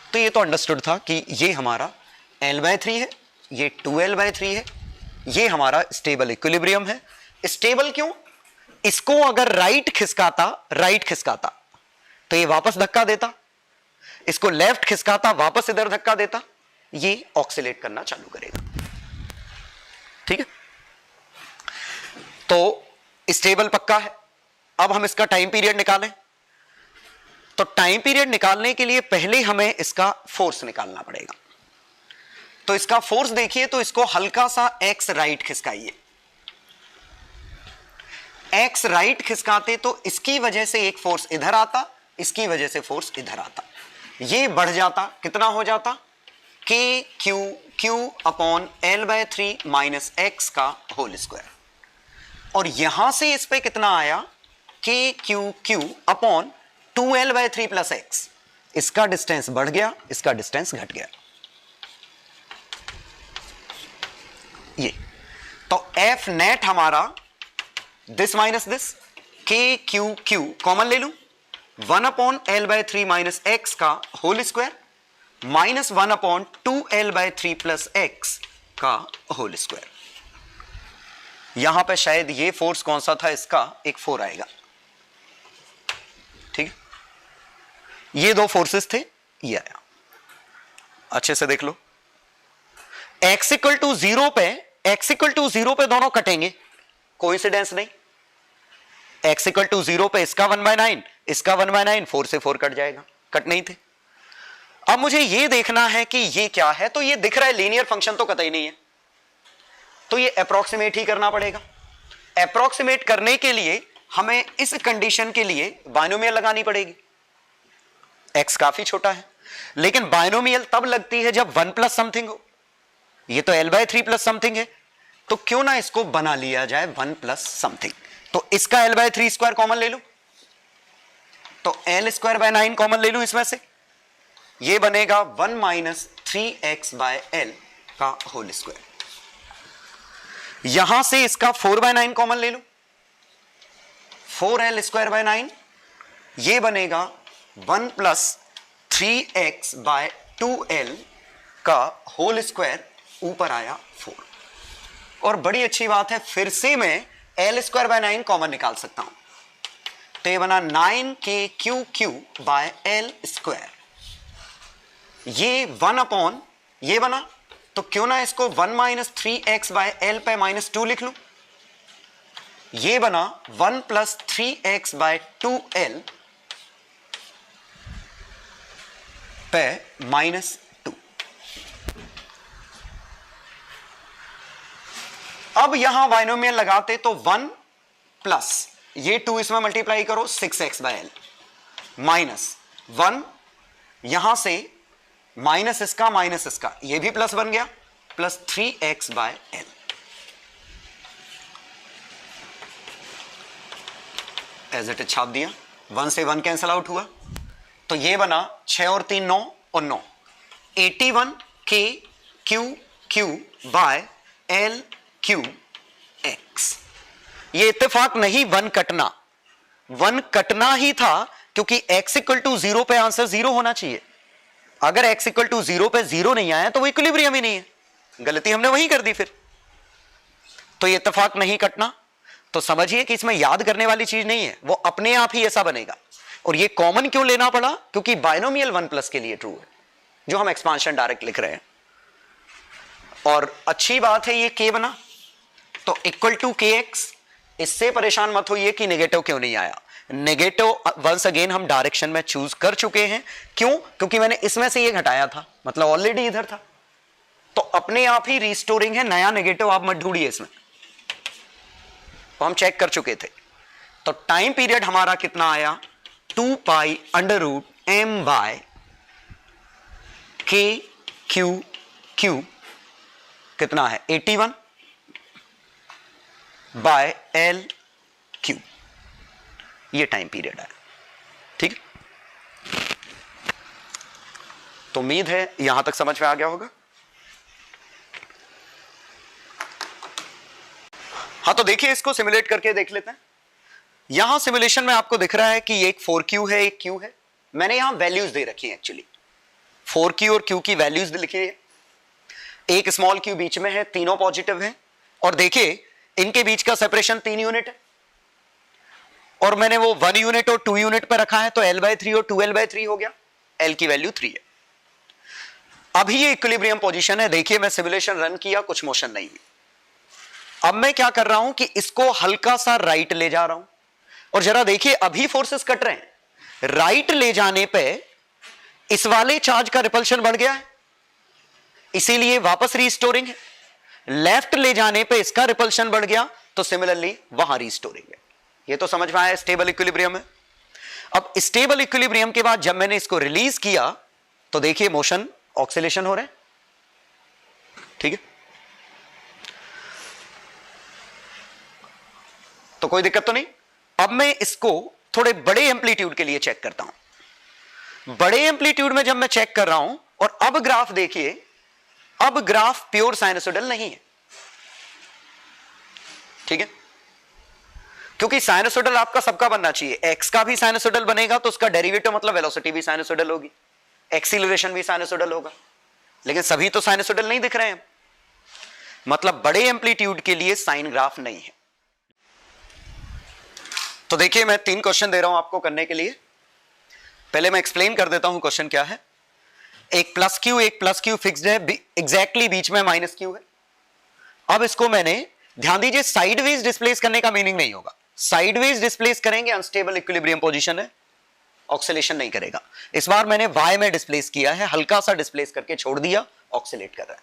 तो ये तो अंडरस्टूड था कि ये हमारा l/3 है, ये 2l/3 है, ये हमारा स्टेबल इक्विलिब्रियम है। स्टेबल क्यों? इसको अगर राइट खिसकाता तो ये वापस धक्का देता, इसको लेफ्ट खिसकाता वापस इधर धक्का देता, ये ऑक्सीलेट करना चालू करेगा। ठीक है, तो स्टेबल पक्का है। अब हम इसका टाइम पीरियड निकालें। तो टाइम पीरियड निकालने के लिए पहले हमें इसका फोर्स निकालना पड़ेगा। तो इसका फोर्स देखिए, तो इसको हल्का सा एक्स राइट खिसकाइए। एक्स राइट खिसकाते तो इसकी वजह से एक फोर्स इधर आता, इसकी वजह से फोर्स इधर आता, ये बढ़ जाता, कितना हो जाता? K q upon l/3 minus x का होल स्क्वायर। और यहां से इस पे कितना आया? K q upon 2l/3 plus x. इसका डिस्टेंस बढ़ गया, इसका डिस्टेंस घट गया। ये तो एफ नेट हमारा this minus this, k q common ले लूं, 1 अपॉन l/3 माइनस एक्स का whole square minus 1 upon 2l/3 plus x का होल स्क्वायर। यहां पे शायद ये फोर्स कौन सा था? इसका एक 4 आएगा। ठीक है, ये दो फोर्सेस थे, ये आया। अच्छे से देख लो, x इक्वल टू 0 पे दोनों कटेंगे, कोइंसिडेंस नहीं। x इक्वल टू 0 पे इसका 1/9, इसका 1/9, 4 से 4 कट जाएगा, कट नहीं थे। अब मुझे ये देखना है कि ये क्या है। तो ये दिख रहा है लीनियर फंक्शन तो कतई नहीं है, तो ये अप्रोक्सीमेट ही करना पड़ेगा। अप्रोक्सीमेट करने के लिए हमें इस कंडीशन के लिए बाइनोमियल लगानी पड़ेगी। x काफी छोटा है, लेकिन बाइनोमियल तब लगती है जब 1 प्लस समथिंग हो। ये तो l/3 प्लस समथिंग है, तो क्यों ना इसको बना लिया जाए 1 प्लस समथिंग। तो इसका l/3 स्क्वायर कॉमन ले लूं, तो l²/9 कॉमन ले लूं इसमें से, ये बनेगा 1 माइनस 3x/l का होल स्क्वायर। यहां से इसका 4/9 कॉमन ले लूं, 4l²/9, ये बनेगा 1 प्लस 3x/2l का होल स्क्वायर, ऊपर आया 4। और बड़ी अच्छी बात है, फिर से मैं l²/9 कॉमन निकाल सकता हूं। तो ये बना 9kq/l²। ये 1 अपॉन ये बना, तो क्यों ना इसको 1 माइनस 3x/l पे -2 लिख लूं। ये बना 1 + 3x / 2l पे -2। अब यहां बाइनोमियल लगाते तो 1 प्लस ये 2 इसमें मल्टीप्लाई करो 6x/l -1 यहां से माइनस इसका ये भी प्लस बन गया plus 3x/l। As it is छाप दिया, 1 से 1 कैंसल आउट हुआ तो ये बना 6 और 3 9 और 9 81 k q/l q x। ये इत्तेफाक नहीं 1 कटना ही था क्योंकि x = 0 पे आंसर 0 होना चाहिए। अगर x = 0 पे 0 नहीं आया तो वो इक्विलिब्रियम ही नहीं है, गलती हमने वही कर दी फिर। तो ये इत्तेफाक नहीं कटना, तो समझिए कि इसमें याद करने वाली चीज नहीं है, वो अपने आप ही ऐसा बनेगा। और ये कॉमन क्यों लेना पड़ा? क्योंकि बाइनोमियल 1+ के लिए ट्रू है, जो हम एक्सपांशन डायरेक्ट लिख रहे हैं। और अच्छी बात है ये k बना तो = kx। इससे परेशान मत होइए कि नेगेटिव क्यों नहीं आया। नेगेटिव वंस अगेन हम डायरेक्शन में चूज कर चुके हैं। क्यों? क्योंकि मैंने इसमें से ये घटाया था, मतलब ऑलरेडी इधर था, तो अपने आप ही रिस्टोरिंग है। नया नेगेटिव आप मत ढूंढिए इसमें, तो हम चेक कर चुके थे। तो टाइम पीरियड हमारा कितना आया? 2π √m/ k q q कितना है? 81/l q। ये टाइम पीरियड है, ठीक है। तो उम्मीद है यहां तक समझ में आ गया होगा। हाँ, तो देखिए इसको सिमुलेट करके देख लेते हैं। यहां सिमुलेशन में आपको दिख रहा है कि एक 4q है, एक q है। मैंने यहां वैल्यूज दे रखी है एक्चुअली, 4q और q की वैल्यूज लिखी है। एक स्मॉल q बीच में है, तीनों पॉजिटिव है। और देखिए इनके बीच का सेपरेशन 3 यूनिट है, और मैंने वो 1 यूनिट और 2 यूनिट पर रखा है, तो l/3 और 2l/3 हो गया। l की वैल्यू 3 है। अभी ये इक्विलिब्रियम पोजीशन है। देखिए मैं सिमुलेशन रन किया, कुछ मोशन नहीं हुई। अब मैं क्या कर रहा हूं कि इसको हल्का सा राइट ले जा रहा हूं, और जरा देखिए अभी फोर्सेस कट रहे हैं। राइट ले जाने पे इस वाले चार्ज का रिपल्शन बढ़ गया है, इसीलिए वापस रीस्टोरिंग है। लेफ्ट ले जाने पे इसका रिपल्शन बढ़ गया, तो सिमिलरली वहां रीस्टोरिंग है। ये तो समझ में आया, स्टेबल इक्विलिब्रियम है। अब स्टेबल इक्विलिब्रियम के बाद जब मैंने इसको रिलीज किया तो देखिए मोशन ऑक्सीलेशन हो रहा है, ठीक है। तो कोई दिक्कत तो नहीं। अब मैं इसको थोड़े बड़े एम्पलीट्यूड के लिए चेक करता हूं। बड़े एम्पलीट्यूड में जब मैं चेक कर रहा हूं, और अब ग्राफ देखिए, अब ग्राफ प्योर साइनसोइडल नहीं है, ठीक है। क्योंकि साइनसोइडल आपका सबका बनना चाहिए। एक्स का भी साइनसोइडल बनेगा तो उसका डेरिवेटिव मतलब वेलोसिटी भी साइनसोइडल होगी, एक्सीलरेशन भी साइनसोइडल होगा। लेकिन सभी तो साइनसोइडल नहीं दिख रहे हैं, मतलब बड़े एम्पलीट्यूड के लिए साइन ग्राफ नहीं है। तो देखिए मैं 3 क्वेश्चन दे रहा हूं आपको करने के लिए। पहले मैं एक्सप्लेन कर देता हूं क्वेश्चन क्या है। एक प्लस क्यू फिक्स्ड है, एग्जैक्टली बीच में -q है। अब इसको मैंने, ध्यान दीजिए, साइडवेज डिस्प्लेस करने का मीनिंग नहीं होगा। साइडवेज डिस्प्लेस करेंगे अनस्टेबल इक्विलिब्रियम पोजीशन है, ऑक्सीलेशन नहीं करेगा। इस बार मैंने y में डिस्प्लेस किया है, हल्का सा डिस्प्लेस करके छोड़ दिया, ऑक्सीलेट कर रहा है।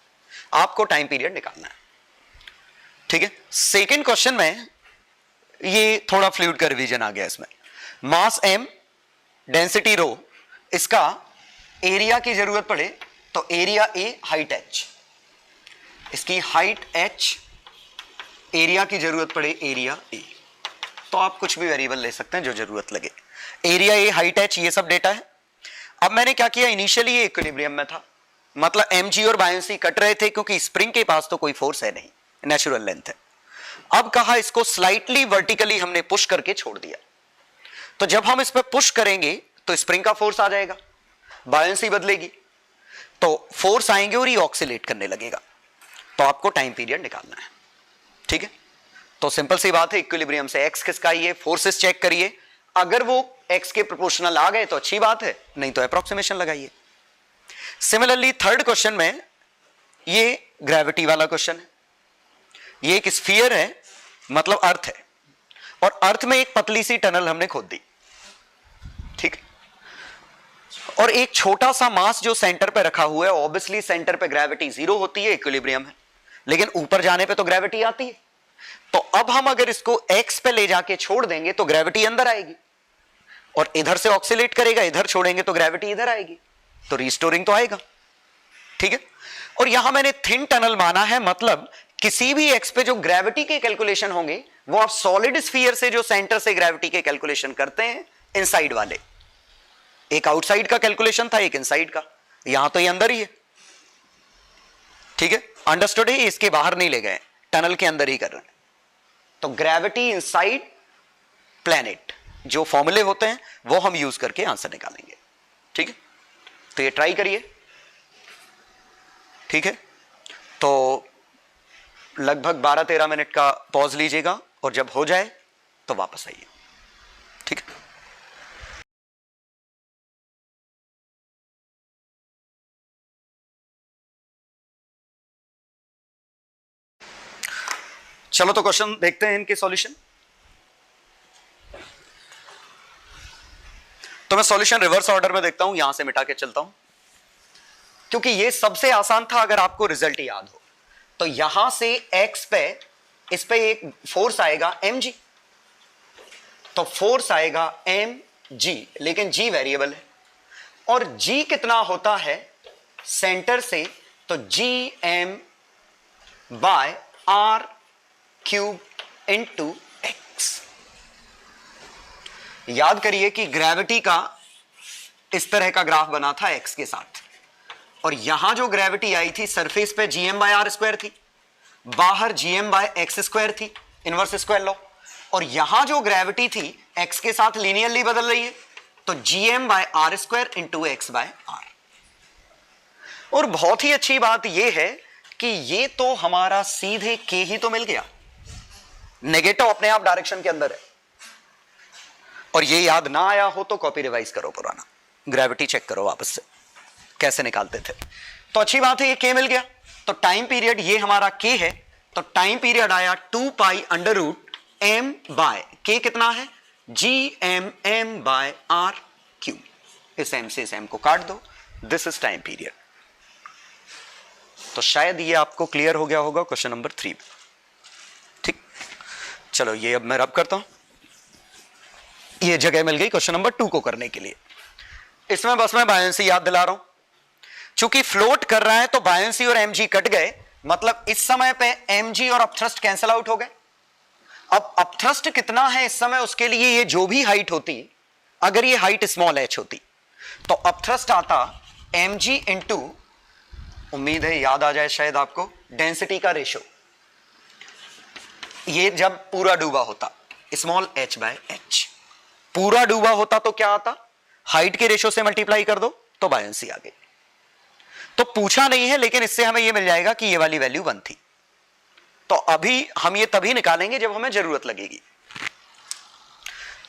आपको टाइम पीरियड निकालना है, ठीक है। सेकेंड क्वेश्चन में ये थोड़ा फ्लूइड का रिवीजन आ गया। इसमें मास m, डेंसिटी ρ, इसका एरिया की जरूरत पड़े तो एरिया A, हाइट h, इसकी हाइट h, एरिया की जरूरत पड़े एरिया A। तो आप कुछ भी वेरिएबल ले सकते हैं जो जरूरत लगे। एरिया A, हाइट h, ये सब डेटा है। अब मैंने क्या किया, इनिशियली ये इक्विलिब्रियम में था, मतलब mg और बायंसी कट रहे थे क्योंकि स्प्रिंग के पास तो कोई फोर्स है नहीं, नेचुरल लेंथ है। अब कहा इसको स्लाइटली वर्टिकली हमने पुश करके छोड़ दिया, तो जब हम इस पर पुश करेंगे तो स्प्रिंग का फोर्स आ जाएगा, बायंसी बदलेगी, तो फोर्स आएंगे और ये ऑक्सीलेट करने लगेगा। तो आपको टाइम पीरियड निकालना है, ठीक है। तो सिंपल सी बात है, इक्विलिब्रियम से एक्स किसका ही है, फोर्सेस चेक करिए। अगर वो एक्स के प्रोपोर्शनल आ गए तो अच्छी बात है, नहीं तो अप्रॉक्सीमेशन लगाइए। सिमिलरली थर्ड क्वेश्चन में ये ग्रेविटी वाला क्वेश्चन है। ये एक स्फीयर है, मतलब अर्थ है, और अर्थ में एक पतली सी टनल हमने खोद दी, ठीक है, और एक छोटा सा मास जो सेंटर पे रखा हुआ है, ऑब्वियसली सेंटर पे ग्रेविटी 0 होती है, इक्विलिब्रियम है, लेकिन ऊपर जाने पे तो ग्रेविटी आती है। तो अब हम अगर इसको x पे ले जाके छोड़ देंगे तो ग्रेविटी अंदर आएगी, और इधर से ऑक्सीलेट करेगा, इधर छोड़ेंगे तो ग्रेविटी इधर आएगी, तो रिस्टोरिंग तो आएगा, ठीक है। और यहां मैंने थिन टनल माना है, मतलब किसी भी x पे जो ग्रेविटी के कैलकुलेशन होंगे वो आप सॉलिड स्फीयर से जो सेंटर से ग्रेविटी के कैलकुलेशन करते हैं, इनसाइड वाले, एक आउटसाइड का कैलकुलेशन था, एक इनसाइड का, यहां तो ये अंदर ही है, ठीक है, अंडरस्टूड है। इसके बाहर नहीं ले गए, टनल के अंदर ही कर रहे हैं। तो ग्रेविटी इनसाइड प्लैनेट, जो फॉर्मूले होते हैं वो हम यूज करके आंसर निकालेंगे, ठीक है। तो ये ट्राई करिए, ठीक है। तो लगभग 12-13 मिनट का पॉज लीजिएगा और जब हो जाए तो वापस आइए, ठीक है। चलो तो क्वेश्चन देखते हैं, इनके सॉल्यूशन। तो मैं सॉल्यूशन रिवर्स ऑर्डर में देखता हूं, यहां से मिटा के चलता हूं, क्योंकि ये सबसे आसान था अगर आपको रिजल्ट याद हो। तो यहां से x पे, इस पे एक फोर्स आएगा mg, तो फोर्स आएगा mg, लेकिन g वेरिएबल है, और g कितना होता है सेंटर से, तो gm by r cube into x। याद करिए कि ग्रेविटी का इस तरह का ग्राफ बना था x के साथ, और यहां जो ग्रेविटी आई थी सरफेस पे gm बाय आर स्क्वायर थी, बाहर gm बाय एक्स स्क्वायर थी, इनवर्स स्क्वायर लॉ, और यहां जो ग्रेविटी थी x के साथ लीनियरली बदल रही है, तो gm by r square into x by r. और बहुत ही अच्छी बात यह है कि ये तो हमारा सीधे k ही तो मिल गया, नेगेटिव अपने आप डायरेक्शन के अंदर है। और ये याद ना आया हो तो कॉपी रिवाइज करो, पुराना ग्रेविटी चेक करो वापस से कैसे निकालते थे। तो अच्छी बात है, ये k मिल गया। तो टाइम पीरियड ये हमारा k है, तो टाइम पीरियड आया 2 pi under root m by k, कितना है gm बाय r क्यूब। इस m से इस m को काट दो, दिस इज टाइम पीरियड। तो शायद ये आपको क्लियर हो गया होगा क्वेश्चन नंबर 3, ठीक। चलो ये अब मैं रब करता हूं, ये जगह मिल गई क्वेश्चन नंबर 2 को करने के लिए। इसमें बस मैं बायंसी याद दिला रहा हूं, चूंकि फ्लोट कर रहा है तो बायंसी और mg कट गए, मतलब इस समय पे mg और अपथ्रस्ट कैंसिल आउट हो गए। अब अपथ्रस्ट कितना है इस समय, उसके लिए ये जो भी हाइट होती, अगर ये हाइट स्मॉल h होती तो अपथ्रस्ट आता mg इंटू, उम्मीद है याद आ जाए शायद आपको, डेंसिटी का रेशो। ये जब पूरा डूबा होता स्मॉल h बाय h, पूरा डूबा होता तो क्या आता, हाइट के रेशो से मल्टीप्लाई कर दो तो बायंसी आ गई। तो पूछा नहीं है, लेकिन इससे हमें यह मिल जाएगा कि ये वाली वैल्यू 1 थी। तो अभी हम ये तभी निकालेंगे जब हमें जरूरत लगेगी।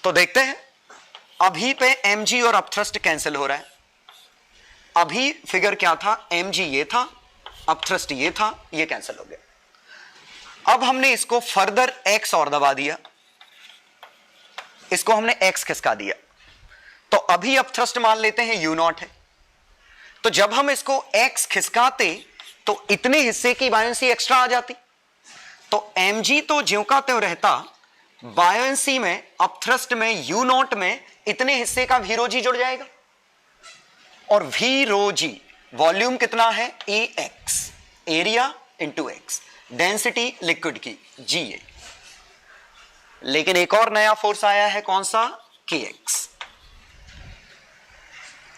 तो देखते हैं, अभी पे mg और अपथ्रस्ट कैंसिल हो रहा है। अभी फिगर क्या था, mg ये था, अपथ्रस्ट ये था, ये कैंसिल हो गया। अब हमने इसको फर्दर x और दबा दिया, इसको हमने x खिसका दिया, तो अभी अपथ्रस्ट मान लेते हैं u0 है। तो जब हम इसको x खिसकाते तो इतने हिस्से की बायंसी एक्स्ट्रा आ जाती, तो mg तो ज्यों का त्यों रहता, बायंसी में, अपथ्रस्ट में, u0 में इतने हिस्से का v rho g जुड़ जाएगा, और v rho g वॉल्यूम कितना है ax, area into x, density liquid की ga। लेकिन एक और नया फोर्स आया है, कौन सा, kx।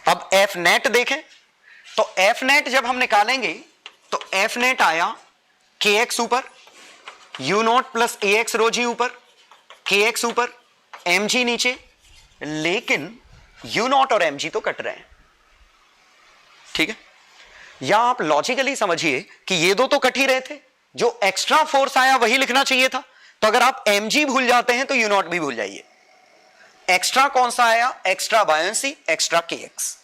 अब F नेट देखें, तो F नेट जब हम निकालेंगे तो F नेट आया kx ऊपर, u0 प्लस ax रो जी ऊपर, kx ऊपर, mg नीचे, लेकिन u0 और mg तो कट रहे हैं, ठीक है। या आप लॉजिकली समझिए कि ये दो तो कट ही रहे थे, जो एक्स्ट्रा फोर्स आया वही लिखना चाहिए था। तो अगर आप mg भूल जाते हैं तो u0 भी भूल जाइए। एक्स्ट्रा कौन सा आया, extra buoyancy, extra kx।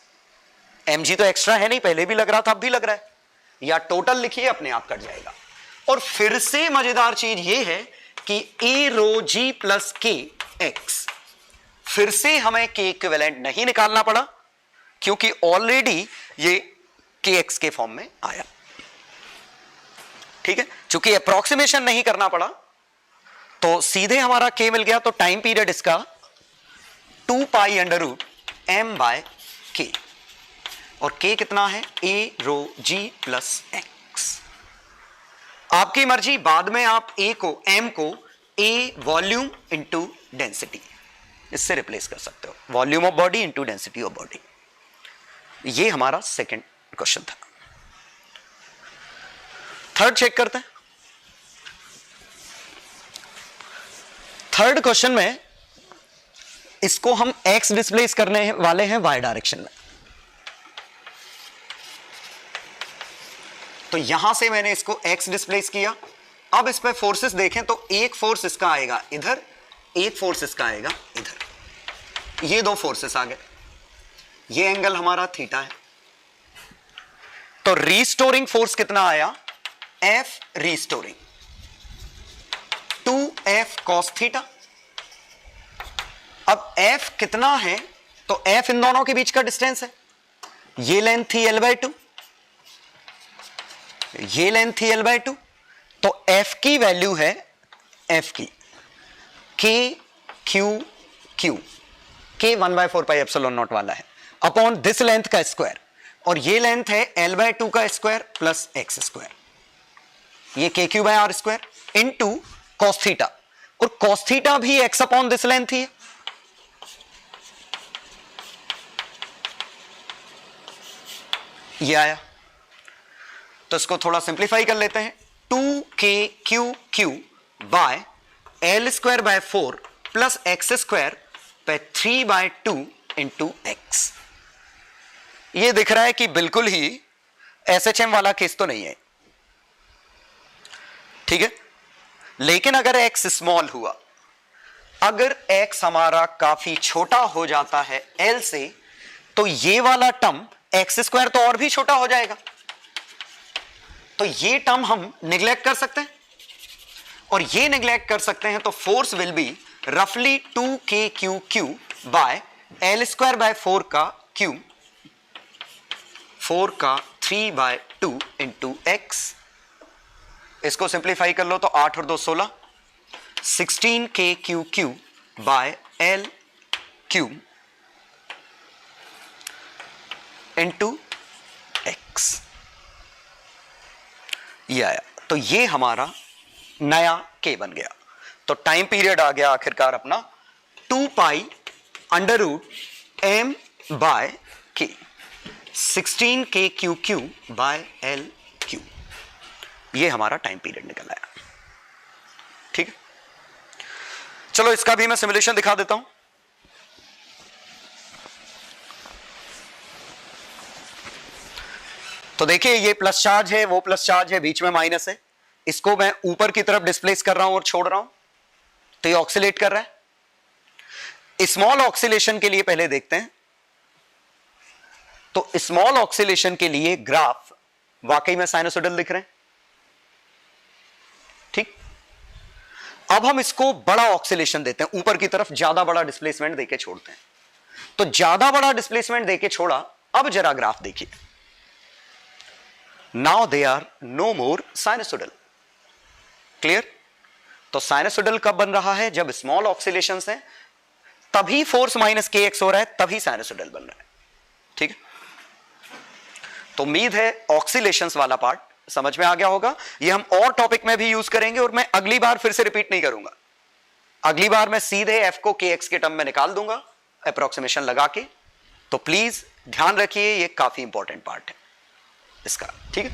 mg तो एक्स्ट्रा है नहीं, पहले भी लग रहा था, अब भी लग रहा है, या टोटल लिखिए, अपने आप कट जाएगा। और फिर से मजेदार चीज यह है कि ए रो जी प्लस के एक्स, फिर से हमें के इक्विवेलेंट नहीं निकालना पड़ा क्योंकि ऑलरेडी ये के एक्स के फॉर्म में आया। ठीक है, चूंकि अप्रोक्सीमेशन नहीं करना पड़ा तो सीधे हमारा के मिल गया। तो टाइम पीरियड इसका 2 pi under root M by k, और के कितना है ए रो जी प्लस एक्स। आपकी मर्जी, बाद में आप ए को एम को ए वॉल्यूम इंटू डेंसिटी इससे रिप्लेस कर सकते हो, volume of body into density of body. ये हमारा सेकंड क्वेश्चन था। थर्ड चेक करते हैं। थर्ड क्वेश्चन में इसको हम एक्स डिस्प्लेस करने वाले हैं वाई डायरेक्शन में। तो यहां से मैंने इसको एक्स डिस्प्लेस किया। अब इस पे फोर्सेस देखें तो एक फोर्स इसका आएगा इधर, एक फोर्स इसका आएगा इधर। ये दो फोर्सेस आ गए, ये एंगल हमारा थीटा है। तो रीस्टोरिंग फोर्स कितना आया, F restoring 2f cos theta. अब f कितना है, तो f इन दोनों के बीच का डिस्टेंस है। ये लेंथ थी l/2, ये लेंथ थी l/2, तो f की वैल्यू है, f की k q q, k 1/4 pi epsilon not वाला है अपॉन दिस लेंथ का स्क्वायर, और ये लेंथ है l/2 का स्क्वायर प्लस x स्क्वायर, ये kq/r² इनटू cos थीटा, और cos थीटा भी x अपॉन दिस लेंथ ही है। ये आया, तो इसको थोड़ा सिंप्लीफाई कर लेते हैं। 2kq bye l²/4 plus x² पे 3/2 इंटू एक्स। ये दिख रहा है कि बिल्कुल ही SHM वाला केस तो नहीं है, ठीक है। लेकिन अगर x स्मॉल हुआ, अगर x हमारा काफी छोटा हो जाता है l से, तो ये वाला टर्म x² तो और भी छोटा हो जाएगा। तो ये टर्म हम निगलेक्ट कर सकते हैं, और ये निगलेक्ट कर सकते हैं, तो फोर्स विल बी रफली 2kq बाय l²/4 का क्यूब, 4 का 3/2 इंटू एक्स। इसको सिंप्लीफाई कर लो तो 8 और 2 16, 16kq by l cube into x. ये आया, तो ये हमारा नया k बन गया। तो टाइम पीरियड आ गया आखिरकार अपना 2 pi under root m by k, 16kq by l cube. ये हमारा टाइम पीरियड निकल आया, ठीक है। चलो इसका भी मैं सिमुलेशन दिखा देता हूं। तो देखिए, ये प्लस चार्ज है, वो प्लस चार्ज है, बीच में माइनस है। इसको मैं ऊपर की तरफ डिस्प्लेस कर रहा हूं और छोड़ रहा हूं, तो ये ऑक्सीलेट कर रहा है। स्मॉल ऑक्सीलेशन के लिए पहले देखते हैं। तो स्मॉल ऑक्सीलेशन के लिए ग्राफ वाकई में साइनोसॉइडल दिख रहे हैं, ठीक। अब हम इसको बड़ा ऑक्सीलेशन देते हैं, ऊपर की तरफ ज्यादा बड़ा डिस्प्लेसमेंट देके छोड़ते हैं। तो ज्यादा बड़ा डिस्प्लेसमेंट देके छोड़ा। अब जरा ग्राफ देखिए, now they are no more sinusoidal. Clear. तो साइनोसॉइडल कब बन रहा है, जब स्मॉल ऑक्सीलेशंस हैं, तभी फोर्स माइनस kx हो रहा है, तभी साइनोसॉइडल बन रहा है, ठीक है। तो उम्मीद है ऑक्सीलेशंस वाला पार्ट समझ में आ गया होगा। ये हम और टॉपिक में भी यूज करेंगे, और मैं अगली बार फिर से रिपीट नहीं करूंगा। अगली बार मैं सीधे f को kx के टर्म में निकाल दूंगा अप्रोक्सीमेशन लगा के। तो प्लीज ध्यान रखिए, ये काफी इंपॉर्टेंट पार्ट है इसका, ठीक है।